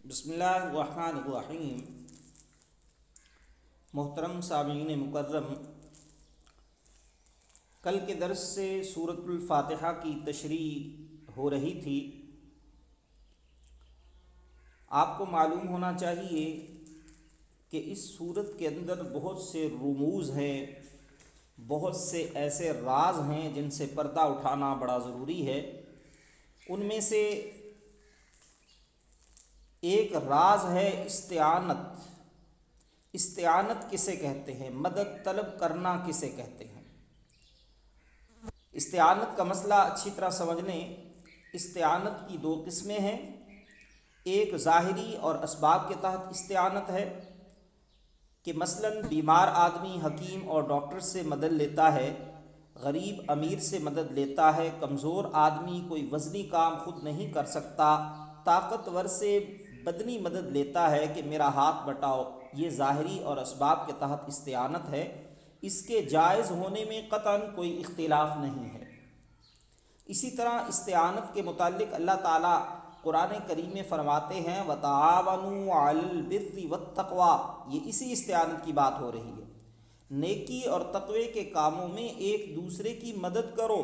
بسم اللہ الرحمن الرحیم۔ محترم سامعین مکرم، کل کے درس سے سورۃ الفاتحہ کی تشریح ہو رہی تھی۔ آپ کو معلوم ہونا چاہیے کہ اس سورت کے اندر بہت سے رموز ہیں، بہت سے ایسے راز ہیں جن سے پردہ اٹھانا بڑا ضروری ہے۔ ان میں سے ایک راز ہے استعانت۔ استعانت کسے کہتے ہیں؟ مدد طلب کرنا کسے کہتے ہیں؟ استعانت کا مسئلہ اچھی طرح سمجھ لیں۔ استعانت کی دو قسمیں ہیں، ایک ظاہری اور اسباب کے تحت استعانت ہے کہ مثلاً بیمار آدمی حکیم اور ڈاکٹر سے مدد لیتا ہے، غریب امیر سے مدد لیتا ہے، کمزور آدمی کوئی وزنی کام خود نہیں کر سکتا، طاقتور سے بدنی مدد لیتا ہے کہ میرا ہاتھ بٹاؤ۔ یہ ظاہری اور اسباب کے تحت استعانت ہے، اس کے جائز ہونے میں قطعاً کوئی اختلاف نہیں ہے۔ اسی طرح استعانت کے متعلق اللہ تعالیٰ قرآن کریم میں فرماتے ہیں وَتَعَاوَنُوا عَلَى الْبِرِّ وَالتَّقْوَىٰ، یہ اسی استعانت کی بات ہو رہی ہے۔ نیکی اور تقوی کے کاموں میں ایک دوسرے کی مدد کرو،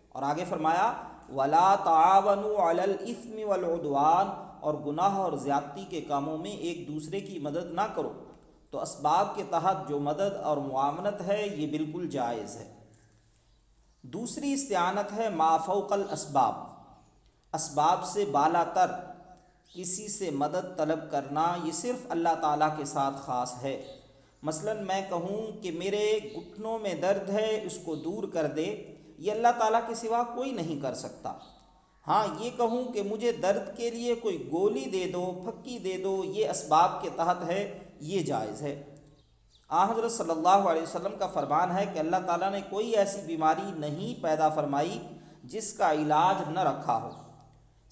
اور آگے فرمایا وَلَا تَعَاوَنُوا عَلَى الْإِثْمِ وَالْعُدْوَانِ، اور گناہ اور زیادتی کے کاموں میں ایک دوسرے کی مدد نہ کرو۔ تو اسباب کے تحت جو مدد اور معاونت ہے یہ بالکل جائز ہے۔ دوسری استعانت ہے ما فوق الاسباب، اسباب سے بالا تر کسی سے مدد طلب کرنا، یہ صرف اللہ تعالیٰ کے ساتھ خاص ہے۔ مثلاً میں کہوں کہ میرے گھٹنوں میں درد ہے، اس کو دور کر دے، یہ اللہ تعالیٰ کے سوا کوئی نہیں کر سکتا۔ ہاں، یہ کہوں کہ مجھے درد کے لیے کوئی گولی دے دو، پھکی دے دو، یہ اسباب کے تحت ہے، یہ جائز ہے۔ حضرت صلی اللہ علیہ وسلم کا فرمان ہے کہ اللہ تعالیٰ نے کوئی ایسی بیماری نہیں پیدا فرمائی جس کا علاج نہ رکھا ہو،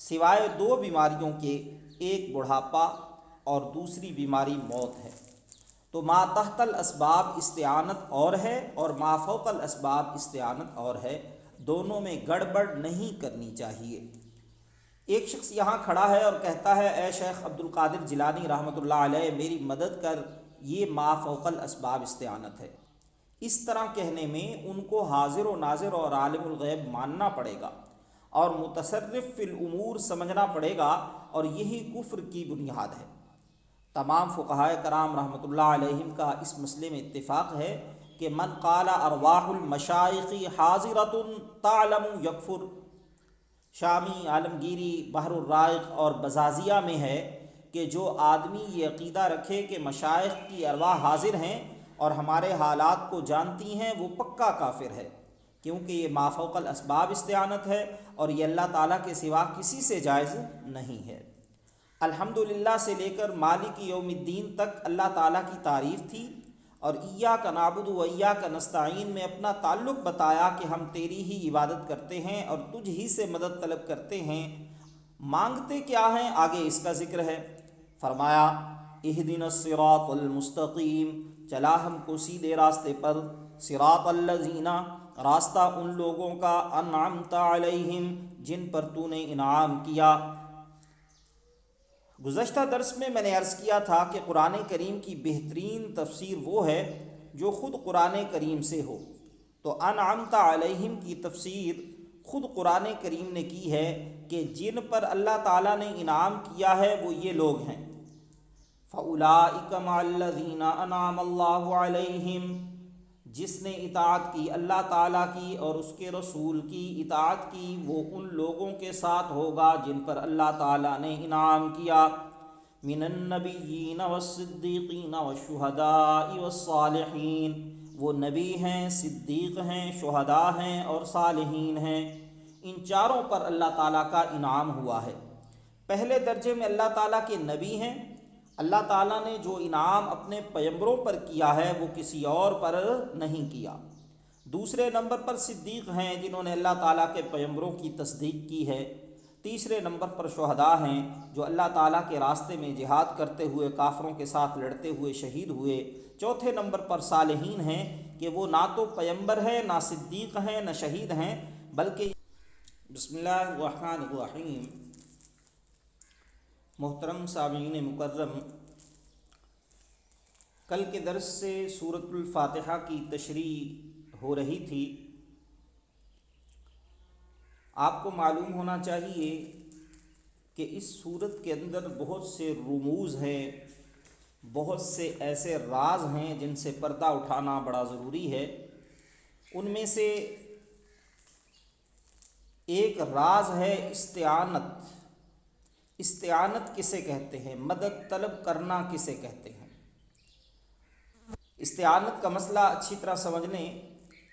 سوائے دو بیماریوں کے، ایک بڑھاپا اور دوسری بیماری موت ہے۔ تو ما تحت الاسباب استعانت اور ہے اور ما فوق الاسباب استعانت اور ہے، دونوں میں گڑبڑ نہیں کرنی چاہیے۔ ایک شخص یہاں کھڑا ہے اور کہتا ہے اے شیخ عبد القادر جیلانی رحمۃ اللہ علیہ میری مدد کر، یہ ما فوق الاسباب استعانت ہے۔ اس طرح کہنے میں ان کو حاضر و ناظر اور عالم الغیب ماننا پڑے گا اور متصرف فی الامور سمجھنا پڑے گا، اور یہی کفر کی بنیاد ہے۔ تمام فقہائے کرام رحمۃ اللہ علیہم کا اس مسئلے میں اتفاق ہے کہ من قال ارواح المشائخ حاضرۃ تعلم یکفر، شامی، عالمگیری، بحر الرائق اور بزازیہ میں ہے کہ جو آدمی یہ عقیدہ رکھے کہ مشائخ کی ارواح حاضر ہیں اور ہمارے حالات کو جانتی ہیں، وہ پکا کافر ہے، کیونکہ یہ ما فوق الاسباب استعانت ہے اور یہ اللہ تعالیٰ کے سوا کسی سے جائز نہیں ہے۔ الحمدللہ سے لے کر مالک یوم الدین تک اللہ تعالیٰ کی تعریف تھی، اور ایاک نعبد و ایاک نستعین میں اپنا تعلق بتایا کہ ہم تیری ہی عبادت کرتے ہیں اور تجھ ہی سے مدد طلب کرتے ہیں۔ مانگتے کیا ہیں آگے اس کا ذکر ہے۔ فرمایا اہدنا الصراط المستقیم، چلا ہم کو سیدھے راستے پر، صراط الذین، راستہ ان لوگوں کا، انعمت علیہم، جن پر تو نے انعام کیا۔ گزشتہ درس میں نے عرض کیا تھا کہ قرآن کریم کی بہترین تفسیر وہ ہے جو خود قرآن کریم سے ہو، تو انعمت علیہم کی تفسیر خود قرآن کریم نے کی ہے کہ جن پر اللہ تعالیٰ نے انعام کیا ہے وہ یہ لوگ ہیں۔ فَأُولَٰئِکَ مَعَ الَّذِينَ أَنْعَمَ اللَّهُ عَلَيْهِمْ، جس نے اطاعت کی اللہ تعالیٰ کی اور اس کے رسول کی اطاعت کی، وہ ان لوگوں کے ساتھ ہوگا جن پر اللہ تعالیٰ نے انعام کیا، من النبیین والصدیقین والشہداء والصالحین، وہ نبی ہیں، صدیق ہیں، شہداء ہیں اور صالحین ہیں۔ ان چاروں پر اللہ تعالیٰ کا انعام ہوا ہے۔ پہلے درجے میں اللہ تعالیٰ کے نبی ہیں، اللہ تعالیٰ نے جو انعام اپنے پیغمبروں پر کیا ہے وہ کسی اور پر نہیں کیا۔ دوسرے نمبر پر صدیق ہیں جنہوں نے اللہ تعالیٰ کے پیغمبروں کی تصدیق کی ہے۔ تیسرے نمبر پر شہداء ہیں جو اللہ تعالیٰ کے راستے میں جہاد کرتے ہوئے کافروں کے ساتھ لڑتے ہوئے شہید ہوئے۔ چوتھے نمبر پر صالحین ہیں کہ وہ نہ تو پیغمبر ہیں، نہ صدیق ہیں، نہ شہید ہیں، بلکہ بسم اللہ الرحمن الرحیم۔ محترم سامعین مکرم، کل کے درس سے سورۃ الفاتحہ کی تشریح ہو رہی تھی۔ آپ کو معلوم ہونا چاہیے کہ اس سورت کے اندر بہت سے رموز ہیں، بہت سے ایسے راز ہیں جن سے پردہ اٹھانا بڑا ضروری ہے۔ ان میں سے ایک راز ہے استعانت۔ استعانت کسے کہتے ہیں؟ مدد طلب کرنا کسے کہتے ہیں؟ استعانت کا مسئلہ اچھی طرح سمجھ لیں۔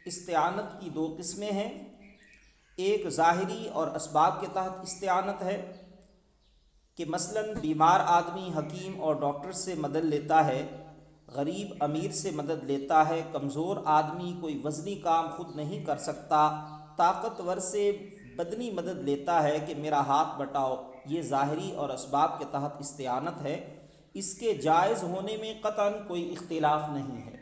استعانت کی دو قسمیں ہیں، ایک ظاہری اور اسباب کے تحت استعانت ہے کہ مثلاً بیمار آدمی حکیم اور ڈاکٹر سے مدد لیتا ہے، غریب امیر سے مدد لیتا ہے، کمزور آدمی کوئی وزنی کام خود نہیں کر سکتا، طاقتور سے بدنی مدد لیتا ہے کہ میرا ہاتھ بٹاؤ۔ یہ ظاہری اور اسباب کے تحت استعانت ہے، اس کے جائز ہونے میں قطعاً کوئی اختلاف نہیں ہے۔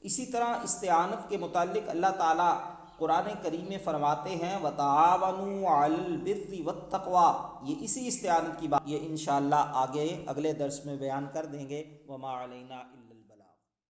اسی طرح استعانت کے متعلق اللہ تعالیٰ قرآن کریم میں فرماتے ہیں وَتَعَاوَنُوا عَلَى الْبِرِّ وَالتَّقْوَىٰ۔ یہ اسی استعانت کی بات یہ انشاءاللہ اگلے درس میں بیان کر دیں گے۔ وَمَا عَلَيْنَا